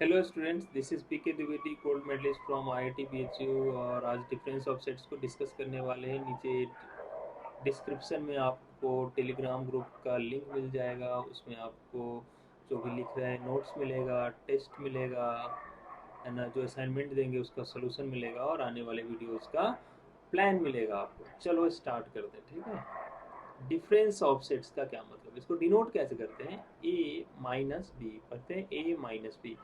Hello students, this is PK Dwivedi, gold medalist from IIT BHU. और आज difference of sets को discuss करने वाले हैं। नीचे डिस्क्रिप्शन में आपको टेलीग्राम ग्रुप का लिंक मिल जाएगा। उसमें आपको जो भी लिख रहे हैं नोट्स मिलेगा, टेस्ट मिलेगा, है ना। जो असाइनमेंट देंगे उसका सोल्यूशन मिलेगा और आने वाले वीडियोज़ का प्लान मिलेगा आपको। चलो स्टार्ट करते हैं, ठीक है। डिफरेंस ऑफ सेट्स का क्या मतलब, इसको डिनोट कैसे करते हैं? ए माइनस बी, पढ़ते हैं ए माइनस बी।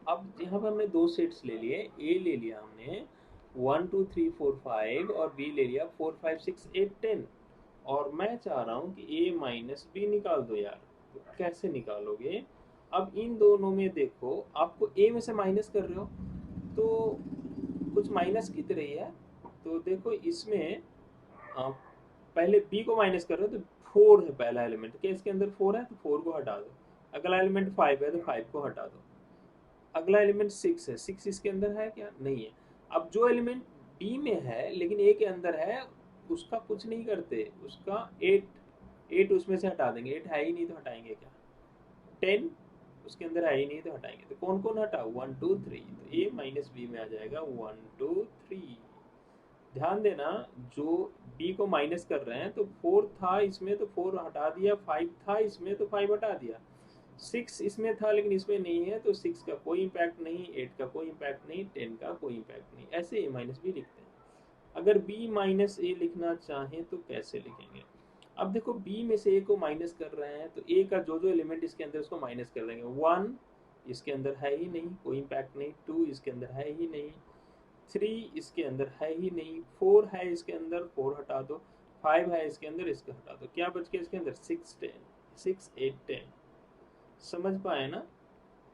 अब यहाँ पर हमने दो सेट्स ले लिए। ए ले लिया हमने 1 2 3 4 5 और बी ले लिया 4 5 6 8 10। और मैं चाह रहा हूँ कि ए माइनस बी निकाल दो यार। तो कैसे निकालोगे? अब इन दोनों में देखो, आपको ए में से माइनस कर रहे हो तो कुछ माइनस की तरह ही है। तो देखो इसमें आप पहले बी को माइनस कर रहे हो तो 4 है पहला एलिमेंट। क्या इसके अंदर 4 है? तो 4 को हटा दो। अगला एलिमेंट 5 है तो 5 को हटा दो। अगला एलिमेंट 6 है, 6 इसके अंदर है क्या? नहीं है। अब जो एलिमेंट बी में है लेकिन ए के अंदर है, उसका कुछ नहीं करते, उसका 8 उसमें से हटा देंगे। 8 है ही नहीं तो हटाएंगे क्या? 10 उसके अंदर है ही नहीं तो हटाएंगे। तो कौन कौन हटा? 1 2 3। तो ए माइनस बी में आ जाएगा 1 2 3। ध्यान देना, जो बी को माइनस कर रहे हैं तो 4 था इसमें तो 4 हटा दिया, 5 था इसमें तो 5 हटा दिया, 6 इसमें था लेकिन इसमें नहीं है तो 6 का कोई इम्पैक्ट नहीं, 8 का कोई इम्पैक्ट नहीं, 10 का कोई इम्पैक्ट नहीं। ऐसे ए माइनस बी लिखते हैं। अगर बी माइनस ए लिखना चाहें तो कैसे लिखेंगे? अब देखो, बी में से ए को माइनस कर रहे हैं तो ए का जो जो एलिमेंट इसके अंदर उसको माइनस कर देंगे। 1 इसके अंदर है ही नहीं, कोई इम्पैक्ट नहीं। 2 इसके अंदर है ही नहीं। 3 इसके अंदर है ही नहीं। 4 है इसके अंदर, 4 हटा दो। 5 है इसके अंदर, इसको हटा दो। क्या बच गया इसके अंदर? 6 8 10। समझ पाए ना?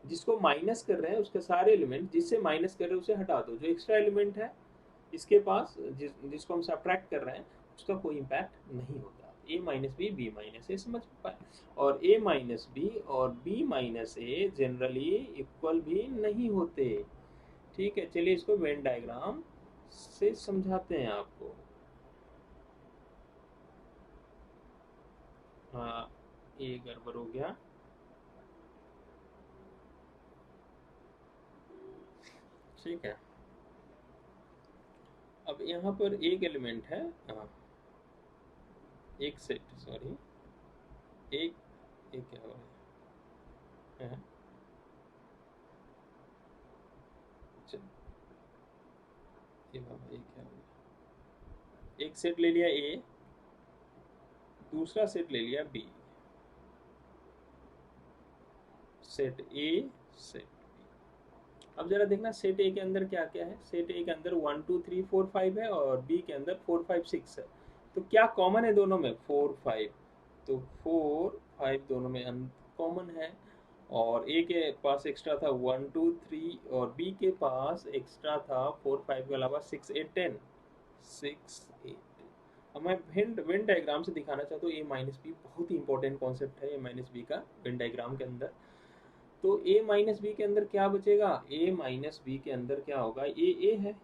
जिसको माइनस कर रहे हैं उसके सारे एलिमेंट, जिससे माइनस कर रहे हैं उसे हटा दो। जो एक्स्ट्रा एलिमेंट है इसके पास, जिसको हम सब्ट्रैक्ट कर रहे हैं, उसका कोई इम्पैक्ट नहीं होता। ए माइनस बी माइनस ए, समझ पाए? और ए माइनस बी और बी माइनस ए जनरली इक्वल भी नहीं होते। ठीक है, चलिए इसको वेन डायग्राम से समझाते हैं आपको। हाँ, ये गड़बड़ हो गया। ठीक है, अब यहाँ पर एक एलिमेंट है। हाँ, एक सेट, सॉरी, एक एक क्या हो रहा है? चल, ये बाबा, ये क्या हो गया? एक सेट ले लिया ए, दूसरा सेट ले लिया B. Set A, set B. अब जरा देखना, सेट ए के अंदर क्या क्या है। सेट ए के अंदर 1 2 3 4 5 है और बी के अंदर 4 5 6 है। तो क्या कॉमन है दोनों में? 4 5। तो 4 5 दोनों में कॉमन है। और ए के पास एक्स्ट्रा था 1 2 3 और बी के पास एक्स्ट्रा था 4 5 के अलावा 6 8 10। 6 8। अब मैं वेन डायग्राम से दिखाना चाहता हूँ। ए माइनस बी बहुत ही इंपॉर्टेंट कॉन्सेप्ट है ए माइनस बी का वेन डायग्राम के अंदर। तो ए माइनस बी के अंदर क्या बचेगा? ए माइनस बी के अंदर क्या होगा? ए है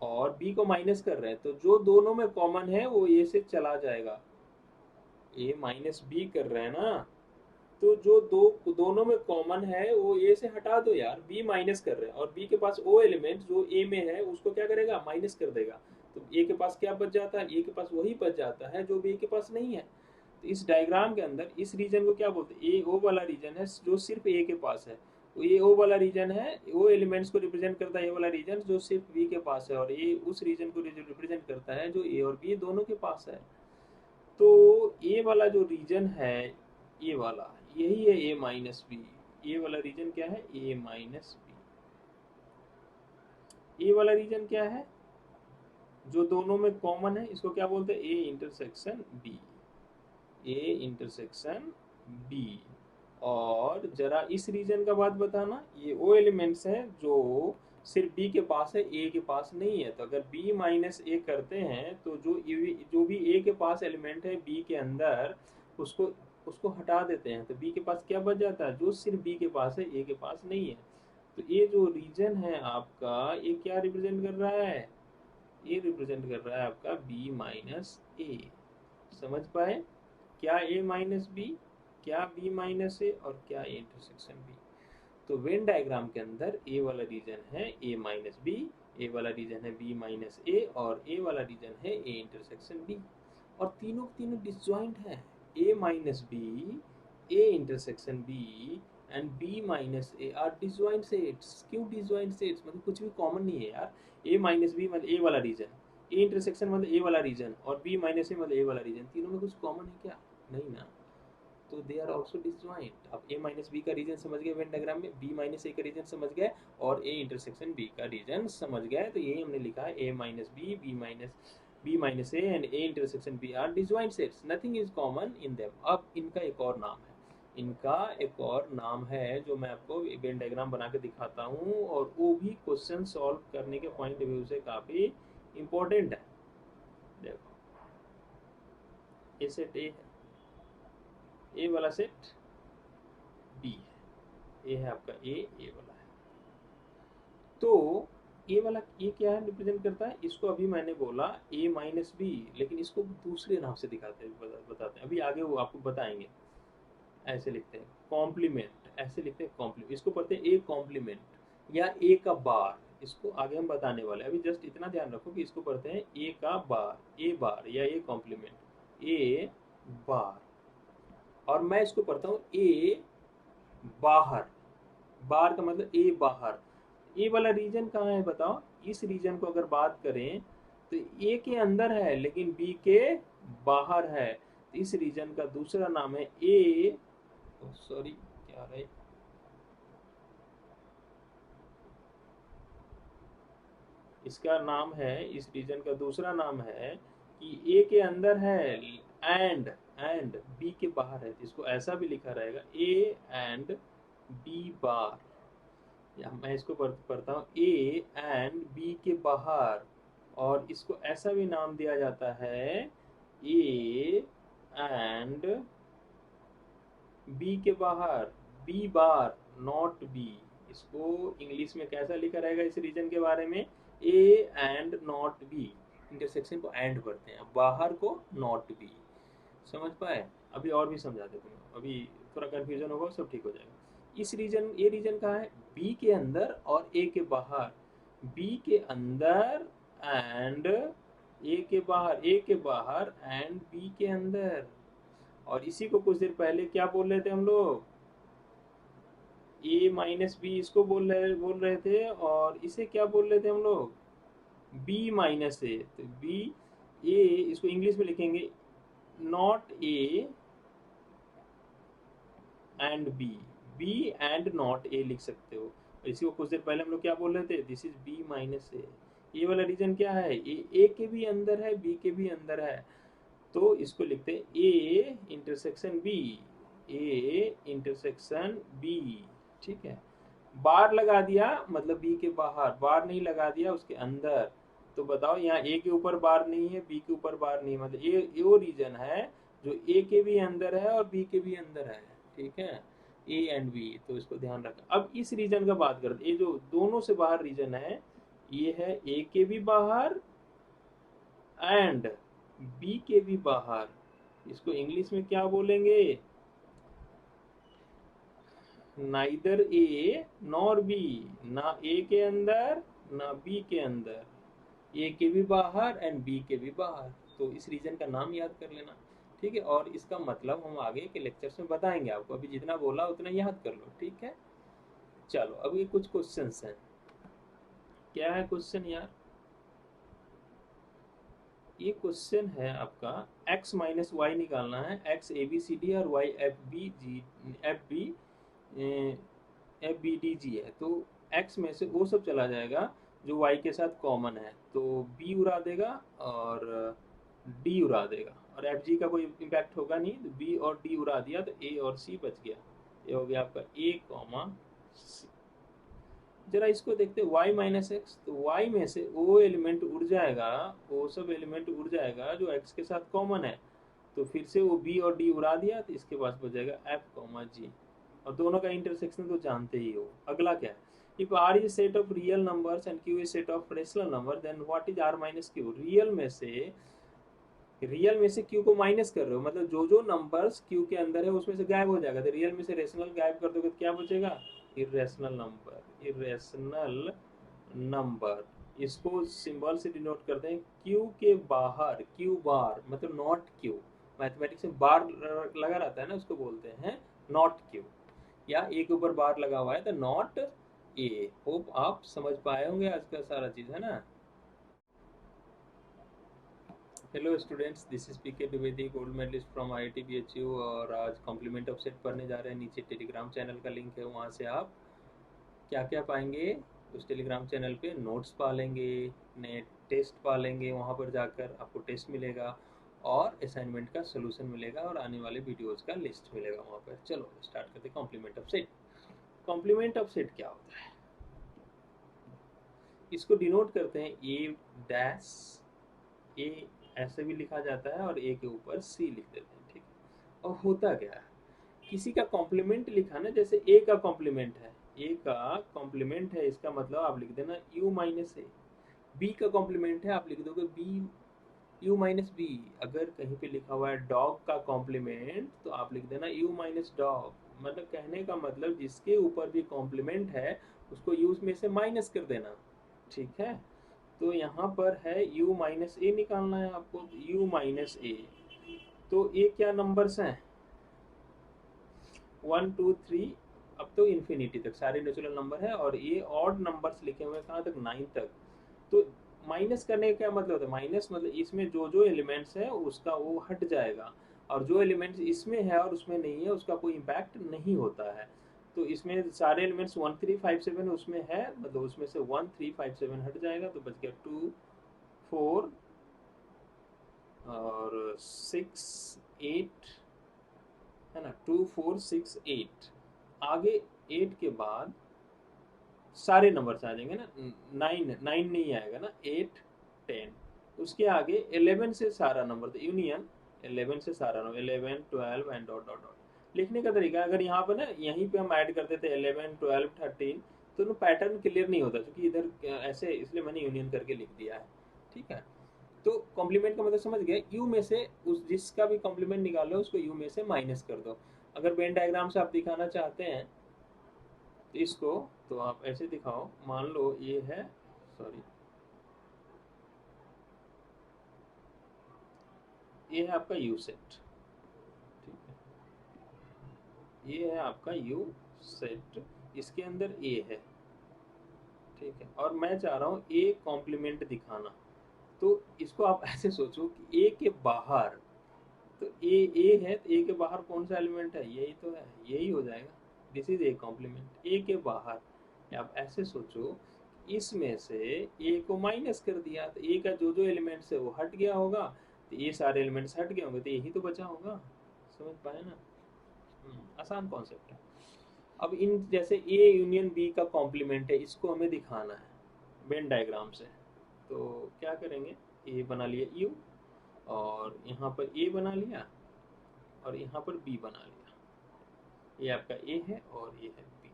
और बी को माइनस कर रहे हैं तो जो दोनों में कॉमन है वो ए से चला जाएगा। ए माइनस बी कर रहे हैं ना, तो जो दोनों में कॉमन है वो ए से हटा दो यार। बी माइनस कर रहे हैं और बी के पास वो एलिमेंट जो ए में है उसको क्या करेगा? माइनस कर देगा। तो ए के पास क्या बच जाता है? ए के पास वही बच जाता है जो बी के पास नहीं है। तो इस डायग्राम के अंदर इस रीजन को क्या बोलते हैं? ए ओ वाला रीजन है जो सिर्फ ए के पास है। तो ये ओ वाला रीजन है, वो एलिमेंट्स को रिप्रेजेंट करता है। ए वाला रीजन जो सिर्फ बी के पास है, और ये उस रीजन को रिप्रेजेंट करता है जो ए और बी दोनों के पास है। तो ये वाला जो रीजन है, ये वाला, यही है ए माइनस बी। ये वाला रीजन क्या है? A minus B. ये वाला रीजन क्या है? जो दोनों में कॉमन है, इसको क्या बोलते हैं? A intersection B. A intersection B. और जरा इस रीजन का बात बताना। ये वो एलिमेंट्स हैं जो सिर्फ बी के पास है, ए के पास नहीं है। तो अगर बी माइनस ए करते हैं तो जो भी ए के पास एलिमेंट है बी के अंदर, उसको उसको हटा देते हैं। तो बी के पास क्या बच जाता है? जो सिर्फ बी के पास है, ए के पास नहीं है। तो ये जो रीजन है आपका, ये क्या रिप्रेजेंट कर रहा है? ये रिप्रेजेंट कर रहा है आपका बी माइनस ए। समझ पाए? क्या ए माइनस बी, क्या बी माइनस ए, और क्या ए इंटरसेक्शन बी। तो वेन डायग्राम के अंदर ए वाला रीजन है ए माइनस बी, ए वाला रीजन है बी माइनस ए, और ए वाला रीजन है ए इंटरसेक्शन बी, और तीनों तीनों डिसजॉइंट है। A minus B, A intersection B and B minus A are disjoint sets. क्यों डिसजॉइंट सेट्स? मतलब कुछ भी कॉमन नहीं है यार। ए माइनस बी मतलब ए वाला रीजन, ए इंटरसेक्शन मतलब ए वाला रीजन, और बी माइनस ए मतलब ए वाला रीजन, तीनों में कुछ कॉमन है क्या? नहीं ना। तो दे आर ऑल्सो डिसजॉइंट। अब ए माइनस बी का रीजन समझ गए वेन डायग्राम में, बी माइनस ए का रीजन समझ गए, और ए इंटरसेक्शन बी का रीजन समझ गए, तो यही हमने लिखा है A minus B, B minus A and A intersection B are disjoint sets, nothing is common in them. अब इनका एक और नाम है, इनका एक और नाम है जो मैं आपको वेन डायग्राम बना के दिखाता हूँ, और वो भी क्वेश्चन सॉल्व करने के पॉइंट ऑफ व्यू से काफी इंपॉर्टेंट है। देखो ये सेट ए है, ए वाला सेट बी है, ए है आपका ए वाला है। तो ए वाला ये क्या है, रिप्रेजेंट करता है, इसको अभी मैंने बोला ए माइनस बी, लेकिन इसको दूसरे नाम से दिखाते हैं, बताते हैं, अभी आगे वो आपको बताएंगे। ऐसे लिखते हैं कॉम्प्लीमेंट, ऐसे लिखते हैं कॉम्प्लीमेंट, इसको पढ़ते हैं ए कॉम्प्लीमेंट या ए का बार, इसको आगे हम बताने वाले हैं। अभी जस्ट इतना ध्यान रखो कि इसको पढ़ते हैं ए का बार, ए बार या ए कॉम्प्लीमेंट, ए बार, और मैं इसको पढ़ता हूँ ए बाहर। बाहर का मतलब ए बाहर। ए वाला रीजन कहाँ है बताओ? इस रीजन को अगर बात करें तो ए के अंदर है लेकिन बी के बाहर है, तो इस रीजन का दूसरा नाम है ए, सॉरी क्या है, इसका नाम है, इस रीजन का दूसरा नाम है कि ए के अंदर है एंड बी के बाहर है, तो इसको ऐसा भी लिखा रहेगा ए एंड बी बार, या मैं इसको पढ़ता हूँ ए एंड बी के बाहर, और इसको ऐसा भी नाम दिया जाता है ए एंड बी के बाहर, बी बार नॉट बी। इसको इंग्लिश में कैसा लिखा रहेगा इस रीजन के बारे में? A and not be, intersection को एंड पढ़ते हैं, बाहर को नॉट बी। समझ पाए? अभी और भी समझा देता हूँ, अभी थोड़ा कंफ्यूजन होगा, सब ठीक हो जाएगा। इस रीजन, ये रीजन कहाँ है? बी के अंदर और ए के बाहर, बी के अंदर एंड ए के बाहर, ए के बाहर एंड बी के अंदर। और इसी को कुछ देर पहले क्या बोल रहे थे हम लोग? ए माइनस बी, इसको बोल रहे थे, और इसे क्या बोल रहे थे हम लोग? B minus A. तो बी ए, इसको इंग्लिश में लिखेंगे not A and B, B and not A लिख सकते हो। इसी को कुछ देर पहले हम लोग क्या बोल रहे थे? दिस इज बी माइनस ए। ये वाला रीजन क्या है? ए के भी अंदर है, बी के भी अंदर है, तो इसको लिखते हैं A intersection B, A intersection B. ठीक है, बार लगा दिया मतलब बी के बाहर, बार नहीं लगा दिया उसके अंदर, तो बताओ यहाँ ए के ऊपर बार नहीं है, बी के ऊपर बार नहीं है, मतलब ए वो रीजन है जो ए के भी अंदर है और बी के भी अंदर है। ठीक है, ए एंड बी, तो इसको ध्यान रखना। अब इस रीजन का बात करते, ये जो दोनों से बाहर रीजन है, ये है ए के भी बाहर एंड बी के भी बाहर। इसको इंग्लिश में क्या बोलेंगे? नाइदर ए नॉर बी, ना ए के अंदर ना बी के अंदर, ए के भी बाहर एंड बी के भी बाहर, तो इस रीजन का नाम याद कर लेना। ठीक है, और इसका मतलब हम आगे के लेक्चर्स में बताएंगे आपको, अभी जितना बोला उतना याद कर लो। ठीक है, चलो अभी कुछ क्वेश्चंस हैं। क्या है क्वेश्चन यार? ये क्वेश्चन है आपका x माइनस वाई निकालना है, x A B C D और y F B D G है, तो x में से वो सब चला जाएगा जो y के साथ कॉमन है, तो b उड़ा देगा और d उड़ा देगा, और एफ जी का कोई इम्पैक्ट होगा नहीं, तो b और d उड़ा दिया तो a और c बच गया। ये हो गया आपका a कॉमा c। जरा इसको देखते हैं y माइनस एक्स, तो y में से वो एलिमेंट उड़ जाएगा, वो सब एलिमेंट उड़ जाएगा जो x के साथ कॉमन है, तो फिर से वो b और d उड़ा दिया, तो इसके पास बचेगा f कॉमा g, और दोनों का इंटरसेक्शन तो जानते ही हो। अगला क्या है? If r is set of real numbers and q is set of rational number, then what is r minus q? Real में से q को माइनस कर रहे हो, मतलब जो जो नंबर्स q के अंदर है उसमें से गायब हो जाएगा, तो रियल में से रेशनल गायब कर दोगे तो क्या बचेगा? इरेशनल नंबर, इरेशनल नंबर, इसको सिंबल से डिनोट करते हैं क्यू के बाहर, क्यू बार मतलब नॉट क्यू, मैथमेटिक्स में बार लगा रहता है ना, उसको बोलते हैं नॉट क्यू, या ए के ऊपर बार लगा हुआ है तो नॉट ए। होप आप समझ पाए होंगे आज का सारा चीज, है ना। Hello students, this is PK Dwivedi, gold medalist from IIT BHU, और आज कॉम्प्लीमेंट ऑफ सेट पढ़ने जा रहे हैं। नीचे टेलीग्राम चैनल का लिंक है, वहाँ से आप क्या क्या पाएंगे, उस टेलीग्राम चैनल पे नोट्स पालेंगे, नए टेस्ट पालेंगे, वहाँ पर जाकर आपको टेस्ट मिलेगा और असाइनमेंट का सोल्यूशन मिलेगा और आने वाले वीडियोस का लिस्ट मिलेगा वहाँ पर। चलो स्टार्ट करते हैं complement of set. Complement of set क्या होता है, इसको डिनोट करते हैं ए डैश, ए ऐसे भी लिखा जाता है और ए के ऊपर सी लिख देते हैं, ठीक है। और होता क्या है, किसी का कॉम्प्लीमेंट लिखा ना, जैसे ए का कॉम्प्लीमेंट है, ए का कॉम्प्लीमेंट है, इसका मतलब आप लिख देना यू माइनस ए। बी का कॉम्प्लीमेंट है, आप लिख दोगे बी यू माइनस बी। अगर कहीं पे लिखा हुआ है डॉग का कॉम्प्लीमेंट तो आप लिख देना यू माइनस डॉग। मतलब कहने का मतलब जिसके ऊपर भी कॉम्प्लीमेंट है उसको यूज में से माइनस कर देना, ठीक है। तो यहाँ पर है यू माइनस ए निकालना है आपको, यू माइनस ए। तो ये क्या नंबर्स हैं, 1 2 3 अब तो इन्फिनिटी तक सारे नेचुरल नंबर है, और ये ऑड नंबर्स लिखे हुए हैं कहाँ तक, 9 तक। तो माइनस करने का क्या मतलब होता है, माइनस मतलब इसमें जो जो एलिमेंट्स है उसका वो हट जाएगा, और जो एलिमेंट्स इसमें है और उसमें नहीं है उसका कोई इम्पैक्ट नहीं होता है। तो इसमें सारे एलिमेंट्स 1 3 5 7 उसमें है, मतलब उसमें से 1 3 5 7 हट जाएगा, तो बच गया 2 4 और 6 8, है ना, 2 4 6 8। आगे 8 के बाद सारे नंबर्स आ जाएंगे ना, 9 नहीं आएगा ना, 8 10। उसके आगे 11 से सारा नंबर, तो यूनियन 11 से सारा number, 11 12 and dot dot dot. लिखने का तरीका, अगर यहाँ पर ना यहीं पे हम ऐड करते थे 11 12 13 तो ना पैटर्न क्लियर नहीं होता, क्योंकि इधर ऐसे, इसलिए मैंने यूनियन करके लिख दिया है, ठीक है। तो कॉम्प्लीमेंट का मतलब समझ गए, यू में से उस जिसका भी कॉम्प्लीमेंट निकालो उसको यू में से माइनस कर दो। अगर वेन डायग्राम से आप दिखाना चाहते हैं तो इसको, तो आप ऐसे दिखाओ, मान लो ये है, सॉरी, ये है आपका यू सेट, ठीक है, ये है आपका यू सेट, इसके अंदर ए है, ठीक है, और मैं चाह रहा हूँ ए कॉम्प्लीमेंट दिखाना। तो इसको आप ऐसे सोचो कि ए के बाहर, तो ए है तो ए के बाहर कौन सा एलिमेंट है, यही तो है, यही हो जाएगा, दिस इज ए कॉम्प्लीमेंट। ए के बाहर, या आप ऐसे सोचो इसमें से ए को माइनस कर दिया तो ए का जो जो एलिमेंट्स है वो हट गया होगा, तो ये सारे एलिमेंट्स हट गए होंगे तो यही तो बचा होगा। समझ पाए ना, आसान कॉन्सेप्ट है। अब इन जैसे ए यूनियन बी का कॉम्प्लीमेंट है, इसको हमें दिखाना है वेन डायग्राम से। तो क्या करेंगे, ए बना लिया यू, और यहाँ पर ए बना लिया, और यहाँ पर बी बना लिया। ये आपका ए है और ये है बी,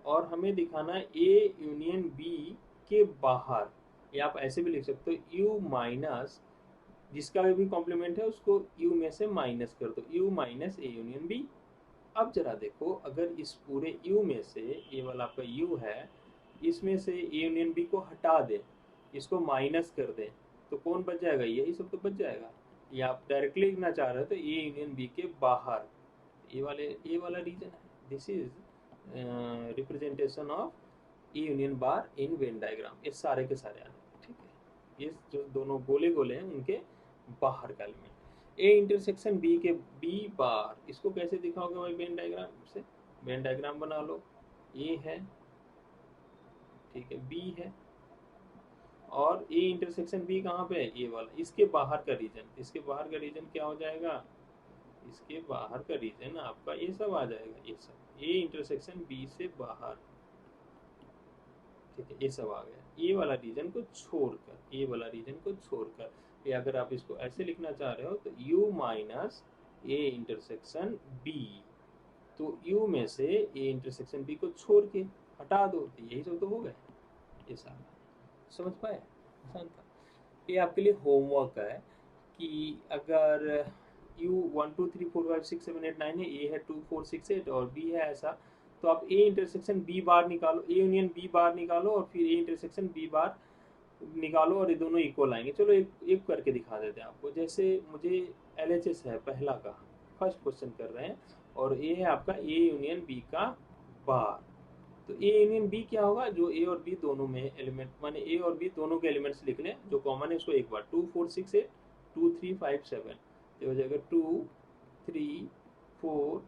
और हमें दिखाना है ए यूनियन बी के बाहर, या आप ऐसे भी लिख सकते हो यू माइनस, जिसका भी कॉम्प्लीमेंट है उसको यू में से माइनस कर दो, U minus A union B. अब जरा देखो, अगर इस पूरे यू में से, ये वाला आपका यू है, इसमें से ए यूनियन बी को हटा दें, इसको माइनस कर दें, तो कौन बच जाएगा, यही सब तो बच जाएगा। या आप डायरेक्टली लिखना चाह रहे हो तो ए यूनियन बी के बाहर, ये वाला रीजन है, this is representation of A union bar in Venn diagram. ये सारे के सारे आने, ठीक है, ये जो दोनों गोले गोले हैं उनके बाहर का एलिमेंट। ए इंटरसेक्शन बी के बी बार, इसको कैसे दिखाओगे भाई वेन डायग्राम से, वेन डायग्राम बना लो, ए है, ठीक है, बी है, और ए इंटरसेक्शन बी कहाँ पे है, ये वाला, इसके बाहर का रीजन, इसके बाहर का रीजन क्या हो जाएगा, इसके बाहर का रीजन आपका ये सब आ जाएगा, ये सब ए इंटरसेक्शन बी से बाहर, ठीक है, ये सब आ गया, ये वाला रीजन को छोड़कर, ये वाला रीजन को छोड़कर। या अगर आप इसको ऐसे लिखना चाह रहे हो तो u minus A intersection B, तो u में से ए इंटरसेक्शन बी को छोड़ के हटा दो, तो यही सब तो हो गए, ये सारा समझ पाए, आसान था। ये आपके लिए होमवर्क है कि अगर u 1 2 3 4 5 6 7 8 9 है, a है 2 4 6 8 और b है ऐसा, तो आप ए इंटरसेक्शन बी बार निकालो, ए यूनियन बी बार निकालो और फिर ए इंटरसेक्शन बी बार निकालो और ये दोनों इक्वल आएंगे। चलो एक एक करके दिखा देते हैं आपको। जैसे मुझे एलएचएस है पहला का, फर्स्ट क्वेश्चन कर रहे हैं, और ए है आपका ए यूनियन बी का बार। तो ए यूनियन बी क्या होगा, जो ए और बी दोनों में एलिमेंट, माने ए और बी दोनों के एलिमेंट्स लिख लें, जो कॉमन है उसको एक बार 2 4 6 8 2 3 5 7, तो हो जाएगा 2 3 4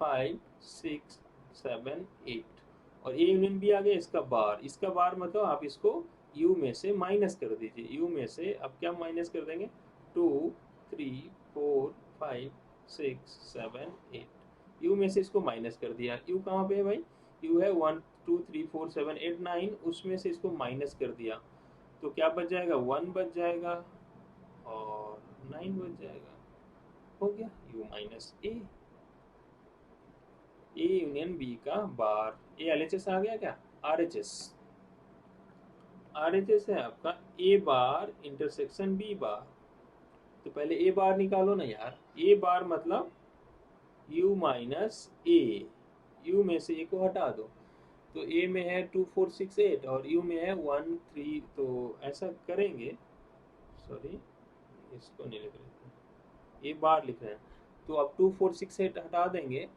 5 6 7 8। और ए यूनियन बी आ गया इसका बार। इसका बार मतलब आप इसको यू में से माइनस कर दीजिए। यू में से अब क्या माइनस कर देंगे, 2 3 4 5 6 7 8। यू में से इसको माइनस कर दिया। यू कहाँ पे है भाई, यू है 1 2 3 4 7 8 9, उसमें से इसको माइनस कर दिया तो क्या बच जाएगा, 1 बच जाएगा और 9 बच जाएगा। हो गया U minus A, A union B का बार। ए एलएचएस आ गया क्या, आरएचएस। आरएचएस है आपका ए बार इंटरसेक्शन बी बार। तो पहले ए बार निकालो ना यार। ए बार मतलब यू माइनस ए, यू में से ए को हटा दो। तो ए में है 2 4 6 8 और यू में है 1 3, तो ऐसा करेंगे, सॉरी इसको नहीं लिख रहे, ए बार लिख रहे हैं। तो अब 2 4 6 8 हटा देंगे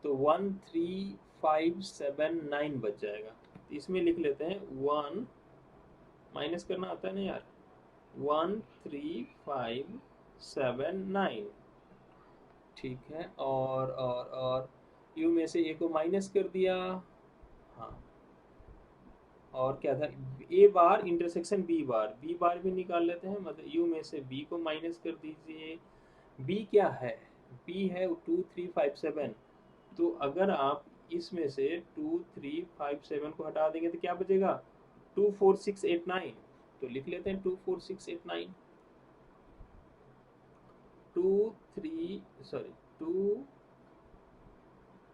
तो 1 3 5 7 9 बच जाएगा। तो इसमें लिख लेते हैं 1, माइनस करना आता है ना यार, 1 3 5 7 9, ठीक है। और यू में से ए को माइनस कर दिया, हाँ। और क्या था, A bar intersection B bar, B bar भी निकाल लेते हैं, मतलब यू में से बी को माइनस कर दीजिए। बी क्या है, बी है 2 3 5 7। तो अगर आप इसमें से 2 3 5 7 को हटा देंगे तो क्या बचेगा, 2 4 6 8 9। तो लिख लेते हैं 2 4 6 8 9, 2 3 सॉरी 2,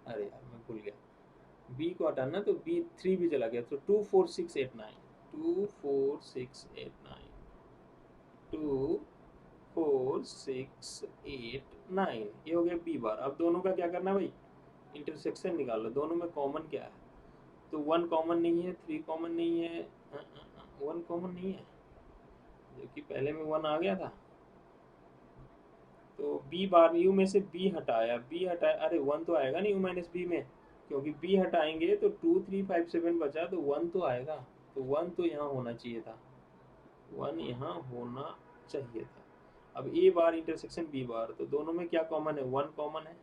अरे यार मैं भूल गया, बी को हटाना तो बी 3 भी चला गया, तो 2 4 6 8 9, 2 4 6 8 9, 2 4 6 8 9, ये हो गया बी बार। अब दोनों का क्या करना है भाई, इंटरसेक्शन निकाल लो। दोनों में कॉमन क्या है, तो 1 कॉमन नहीं है, 3 कॉमन नहीं है, 1 कॉमन नहीं है, जो कि पहले में 1 आ गया था। तो बी बार, यू में से बी हटाया, बी हटाया, अरे 1 तो आएगा नहीं यू माइनस बी में, क्योंकि बी हटाएंगे तो 2 3 5 7 बचा, तो 1 तो आएगा। तो 1 तो यहाँ होना चाहिए था, 1 यहाँ होना चाहिए था। अब ए बार इंटरसेक्शन बी बार, तो दोनों में क्या कॉमन है, 1 कॉमन है,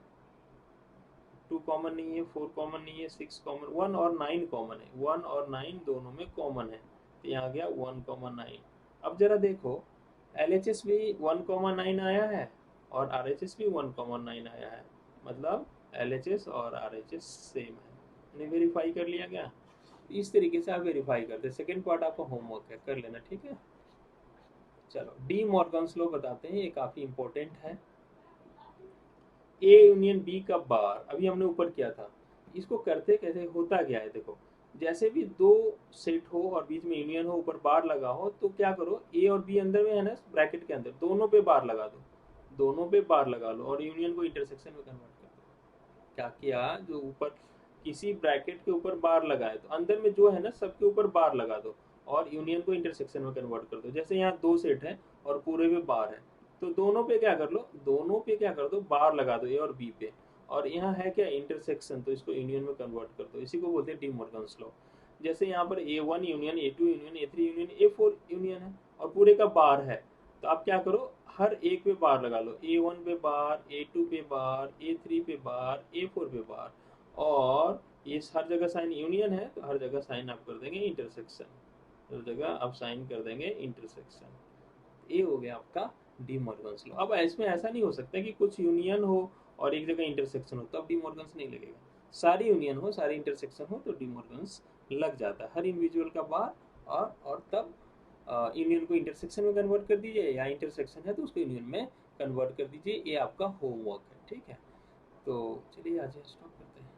2 कॉमन नहीं है, 4 कॉमन नहीं है, 6 कॉमन, 1 और 9 कॉमन है, 1 और 9 दोनों में कॉमन है, तो यहाँ गया 1 कॉमन 9। अब जरा देखो एलएचएस भी 1 कॉमन 9 आया है और आरएचएस भी 1 कॉमन 9 आया है, मतलब एलएचएस और आरएचएस सेम है। ने वेरीफाई कर लिया क्या, इस तरीके से आप वेरीफाई करते। सेकेंड पार्ट आपका होमवर्क है, कर लेना, ठीक है। चलो डी मॉर्गन्स लॉ बताते हैं, ये काफी इंपॉर्टेंट है। ए यूनियन बी का बार, अभी हमने ऊपर किया था, इसको करते कैसे, होता क्या है देखो, जैसे भी दो सेट हो और बीच में यूनियन हो, ऊपर बार लगा हो, तो क्या करो, ए और बी अंदर में है ना ब्रैकेट के अंदर, दोनों पे बार लगा दो, दोनों पे बार लगा लो और यूनियन को इंटरसेक्शन में कन्वर्ट कर दो। क्या किया, जो ऊपर किसी ब्रैकेट के ऊपर बार लगाए तो अंदर में जो है ना सबके ऊपर बार लगा दो और यूनियन को इंटरसेक्शन में कन्वर्ट कर दो। जैसे यहाँ दो सेट है और पूरे में बार है, तो दोनों पे क्या कर लो, दोनों पे क्या कर दो, बार लगा दो ए और बी पे, और यहाँ है क्या इंटरसेक्शन, तो इसको यूनियन में कन्वर्ट कर दो। इसी को बोलते हैं डी मॉर्गन्स लॉ। जैसे यहाँ पर A1 union A2 union A3 union A4 union है और पूरे का बार है, तो आप क्या करो, हर एक पे बार लगा लो, A1 पे बार, A2 पे बार, A3 पे बार, A4 पे बार, और ये हर जगह साइन यूनियन है तो हर जगह साइन आप कर देंगे इंटरसेक्शन, हर जगह आप साइन कर देंगे इंटरसेक्शन। ये हो गया आपका डी मॉर्गन्स लॉ। अब इसमें ऐसा नहीं हो सकता कि कुछ यूनियन हो और एक जगह इंटरसेक्शन हो तब डी मॉर्गन्स नहीं लगेगा, सारी यूनियन हो सारी इंटरसेक्शन हो तो डी मॉर्गन्स लग जाता है, हर इंडिविजुअल का बार, और तब यूनियन को इंटरसेक्शन में कन्वर्ट कर दीजिए, या इंटरसेक्शन है तो उसको यूनियन में कन्वर्ट कर दीजिए। ये आपका होमवर्क है, ठीक है। तो चलिए आज स्टॉप करते हैं।